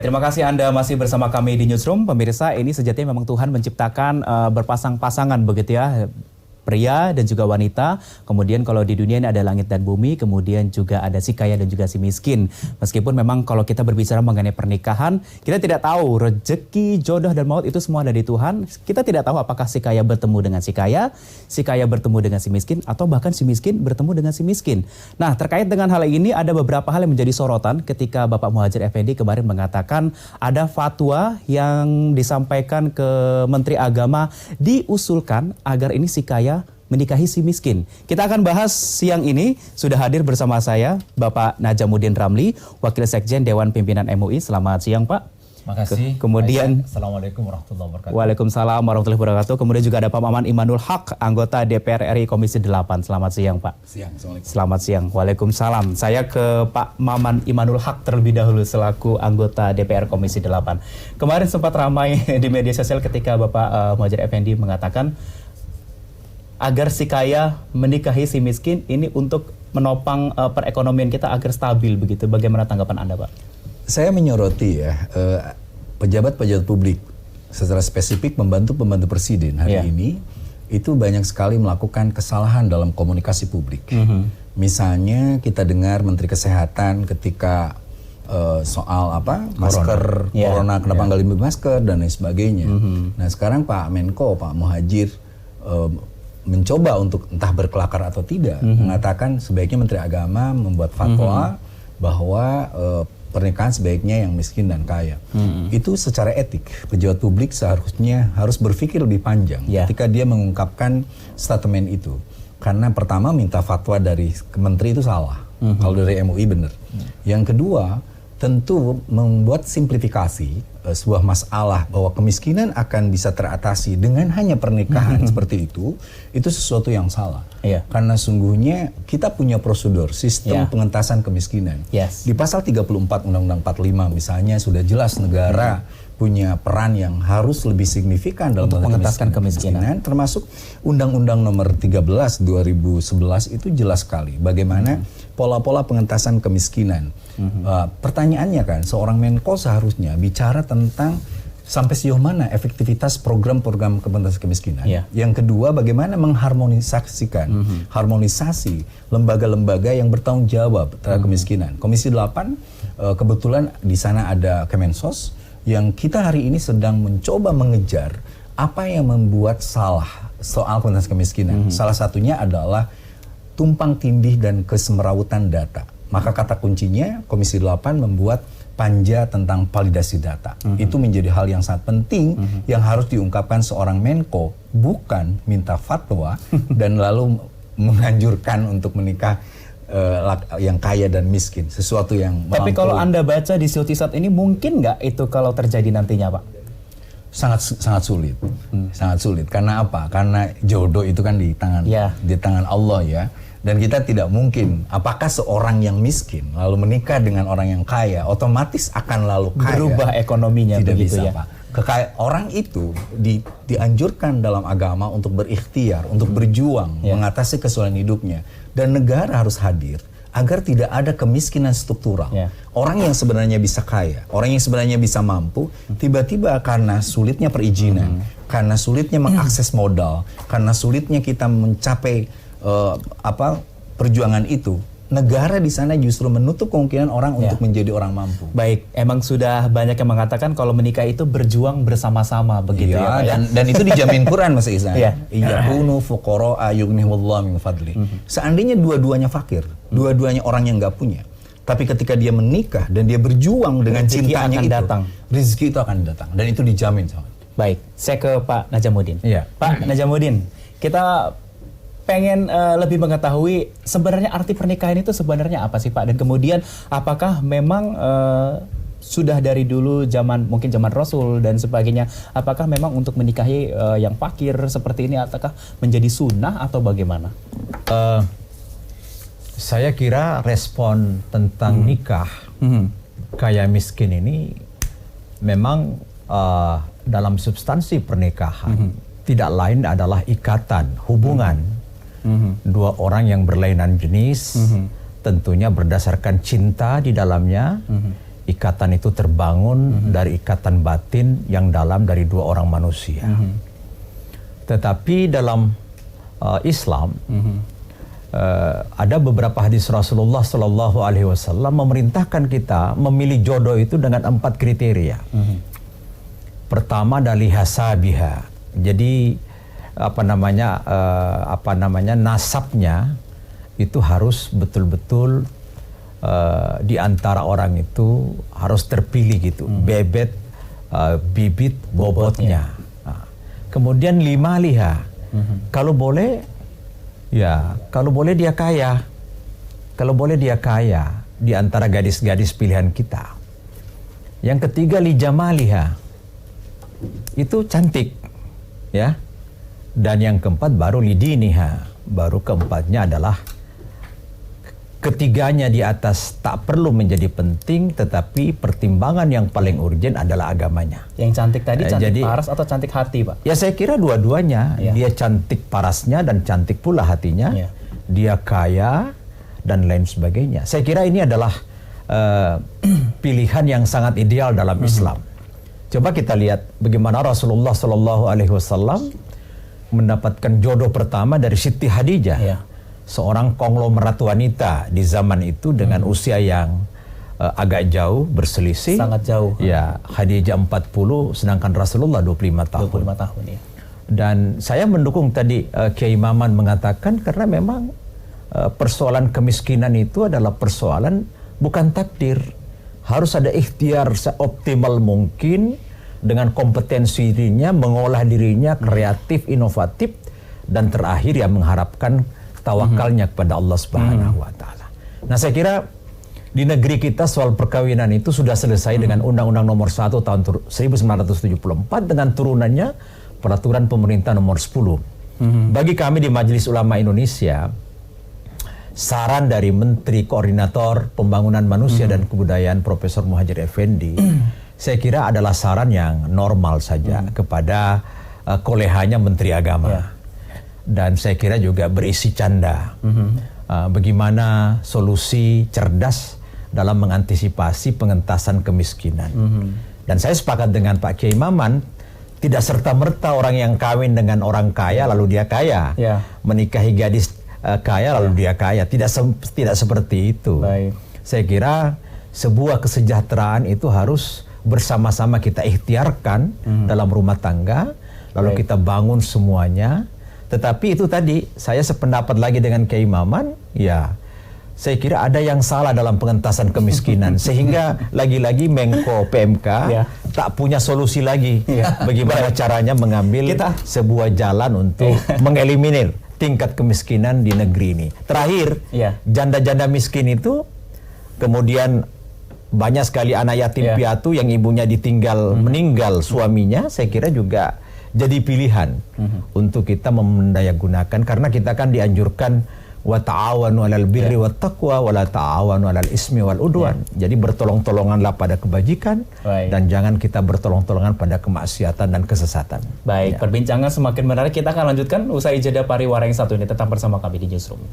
Terima kasih Anda masih bersama kami di Newsroom. Pemirsa, ini sejatinya memang Tuhan menciptakan berpasang-pasangan begitu ya. Pria dan juga wanita. Kemudian kalau di dunia ini ada langit dan bumi, kemudian juga ada si kaya dan juga si miskin. Meskipun memang kalau kita berbicara mengenai pernikahan, kita tidak tahu rezeki, jodoh dan maut itu semua ada di Tuhan. Kita tidak tahu apakah si kaya bertemu dengan si kaya bertemu dengan si miskin, atau bahkan si miskin bertemu dengan si miskin. Nah, terkait dengan hal ini ada beberapa hal yang menjadi sorotan ketika Bapak Muhadjir Effendi kemarin mengatakan ada fatwa yang disampaikan ke Menteri Agama diusulkan agar ini si kaya menikahi si miskin. Kita akan bahas siang ini. Sudah hadir bersama saya Bapak Najamuddin Ramli, Wakil Sekjen Dewan Pimpinan MUI. Selamat siang Pak. Makasih. Kemudian Assalamualaikum warahmatullahi wabarakatuh. Waalaikumsalam warahmatullahi wabarakatuh. Kemudian juga ada Pak Maman Imanul Haq, anggota DPR RI Komisi 8. Selamat siang Pak. Siang. Assalamualaikum. Selamat siang. Waalaikumsalam. Saya ke Pak Maman Imanul Haq terlebih dahulu selaku anggota DPR Komisi 8. Kemarin sempat ramai di media sosial ketika Bapak Muhadjir Effendi mengatakan agar si kaya menikahi si miskin ini untuk menopang perekonomian kita agar stabil begitu. Bagaimana tanggapan Anda, Pak? Saya menyoroti ya pejabat-pejabat publik secara spesifik pembantu-pembantu presiden hari ini itu banyak sekali melakukan kesalahan dalam komunikasi publik. Misalnya kita dengar Menteri Kesehatan ketika soal masker corona kenapa nggak lebih masker dan lain sebagainya. Nah sekarang Pak Menko, Pak Muhadjir mencoba untuk entah berkelakar atau tidak mengatakan sebaiknya Menteri Agama membuat fatwa bahwa pernikahan sebaiknya yang miskin dan kaya. Itu secara etik pejabat publik seharusnya harus berpikir lebih panjang ketika dia mengungkapkan statement itu. Karena pertama minta fatwa dari menteri itu salah. Kalau dari MUI benar. Yang kedua tentu membuat simplifikasi sebuah masalah bahwa kemiskinan akan bisa teratasi dengan hanya pernikahan seperti itu sesuatu yang salah. Karena sungguhnya kita punya prosedur sistem pengentasan kemiskinan. Di pasal 34 Undang-Undang 45 misalnya sudah jelas negara punya peran yang harus lebih signifikan dalam mengentaskan kemiskinan. Termasuk Undang-Undang Nomor 13 2011 itu jelas sekali bagaimana pola-pola pengentasan kemiskinan. Pertanyaannya kan, seorang Menko seharusnya bicara tentang sampai sejauh mana efektivitas program-program pengentasan kemiskinan. Yang kedua, bagaimana mengharmonisasikan harmonisasi lembaga-lembaga yang bertanggung jawab terhadap kemiskinan. Komisi 8 kebetulan di sana ada Kemensos yang kita hari ini sedang mencoba mengejar apa yang membuat salah soal pengentasan kemiskinan. Salah satunya adalah tumpang tindih dan kesemrawutan data. Maka kata kuncinya Komisi 8 membuat panja tentang validasi data. Itu menjadi hal yang sangat penting yang harus diungkapkan seorang Menko, bukan minta fatwa dan lalu menganjurkan untuk menikah yang kaya dan miskin, sesuatu yang Tapi kalau Anda baca di Siltisat ini mungkin nggak itu kalau terjadi nantinya, Pak? Sangat sulit. Sangat sulit. Karena apa? Karena jodoh itu kan di tangan Allah ya. Dan kita tidak mungkin, apakah seorang yang miskin lalu menikah dengan orang yang kaya otomatis akan lalu kaya? Berubah ekonominya, tidak begitu bisa, ya. Pak. Orang itu dianjurkan dalam agama untuk berikhtiar, untuk berjuang, mengatasi kesulitan hidupnya. Dan negara harus hadir agar tidak ada kemiskinan struktural. Orang yang sebenarnya bisa kaya, orang yang sebenarnya bisa mampu, tiba-tiba karena sulitnya perizinan, karena sulitnya mengakses modal, karena sulitnya kita mencapai perjuangan itu, negara di sana justru menutup kemungkinan orang untuk menjadi orang mampu. Baik, emang sudah banyak yang mengatakan kalau menikah itu berjuang bersama-sama begitu ya, Pak, dan itu dijamin Quran Mas Ihsan. Iyakunu fuqara yughnihimullahu min fadli. Seandainya dua-duanya fakir, dua-duanya orang yang nggak punya, tapi ketika dia menikah dan dia berjuang dengan cintanya itu, rezeki itu akan datang dan itu dijamin sama. Baik, saya ke Pak Najamuddin. Pak Najamuddin, kita pengen lebih mengetahui sebenarnya arti pernikahan itu sebenarnya apa sih Pak? Dan kemudian apakah memang sudah dari dulu mungkin zaman Rasul dan sebagainya, apakah memang untuk menikahi yang fakir seperti ini ataukah menjadi sunnah atau bagaimana? Saya kira respon tentang nikah kaya miskin ini memang dalam substansi pernikahan tidak lain adalah ikatan, hubungan dua orang yang berlainan jenis, tentunya berdasarkan cinta di dalamnya, ikatan itu terbangun dari ikatan batin yang dalam dari dua orang manusia. Tetapi dalam Islam ada beberapa hadis Rasulullah Shallallahu Alaihi Wasallam memerintahkan kita memilih jodoh itu dengan 4 kriteria. Pertama dari hasabiha, jadi nasabnya itu harus betul-betul di antara orang itu harus terpilih gitu, bebet, bibit, bobotnya. Nah, kemudian 5 liha, kalau boleh dia kaya, di antara gadis-gadis pilihan kita. Yang ketiga lijamaliha, itu cantik, ya. Dan yang keempat baru lidiniha, baru keempatnya adalah ketiganya di atas tak perlu menjadi penting, tetapi pertimbangan yang paling urgen adalah agamanya. Yang cantik tadi cantik paras atau cantik hati, Pak? Ya saya kira dua-duanya. Dia cantik parasnya dan cantik pula hatinya. Dia kaya dan lain sebagainya. Saya kira ini adalah pilihan yang sangat ideal dalam Islam. Coba kita lihat bagaimana Rasulullah Shallallahu Alaihi Wasallam mendapatkan jodoh pertama dari Siti Khadijah, seorang konglomerat wanita di zaman itu dengan usia yang agak jauh, berselisih. Sangat jauh. Ya, Khadijah 40, sedangkan Rasulullah 25 tahun. 25 tahun, ya. Dan saya mendukung tadi Kiai Maman mengatakan karena memang persoalan kemiskinan itu adalah persoalan bukan takdir. Harus ada ikhtiar seoptimal mungkin dengan kompetensi dirinya, mengolah dirinya, kreatif, inovatif, dan terakhir ya mengharapkan tawakalnya kepada Allah Subhanahu wa Ta'ala. Nah, saya kira di negeri kita soal perkawinan itu sudah selesai dengan Undang-Undang Nomor 1 tahun 1974 dengan turunannya Peraturan Pemerintah Nomor 10. Bagi kami di Majelis Ulama Indonesia, saran dari Menteri Koordinator Pembangunan Manusia dan Kebudayaan Profesor Muhadjir Effendi, saya kira adalah saran yang normal saja kepada kolehanya Menteri Agama. Dan saya kira juga berisi canda. Bagaimana solusi cerdas dalam mengantisipasi pengentasan kemiskinan. Dan saya sepakat dengan Pak Kiai Maman, tidak serta-merta orang yang kawin dengan orang kaya lalu dia kaya. Menikahi gadis kaya lalu dia kaya. Tidak seperti itu. Saya kira sebuah kesejahteraan itu harus bersama-sama kita ikhtiarkan dalam rumah tangga, lalu kita bangun semuanya. Tetapi itu tadi, saya sependapat lagi dengan Kiai Maman, ya saya kira ada yang salah dalam pengentasan kemiskinan. Sehingga lagi-lagi Menko PMK tak punya solusi lagi. Bagaimana caranya mengambil sebuah jalan untuk mengeliminir tingkat kemiskinan di negeri ini. Terakhir, janda-janda miskin itu, kemudian banyak sekali anak yatim piatu yang ibunya ditinggal meninggal suaminya, saya kira juga jadi pilihan untuk kita mendayagunakan, karena kita kan dianjurkan wa ta'awanu 'alal birri wat taqwa wa la ta'awanu 'alal ismi wal udwan. Jadi bertolong-tolonganlah pada kebajikan dan jangan kita bertolong-tolongan pada kemaksiatan dan kesesatan. Baik, perbincangan semakin menarik. Kita akan lanjutkan usai jeda pariwara yang satu ini. Tetap bersama kami di Newsroom.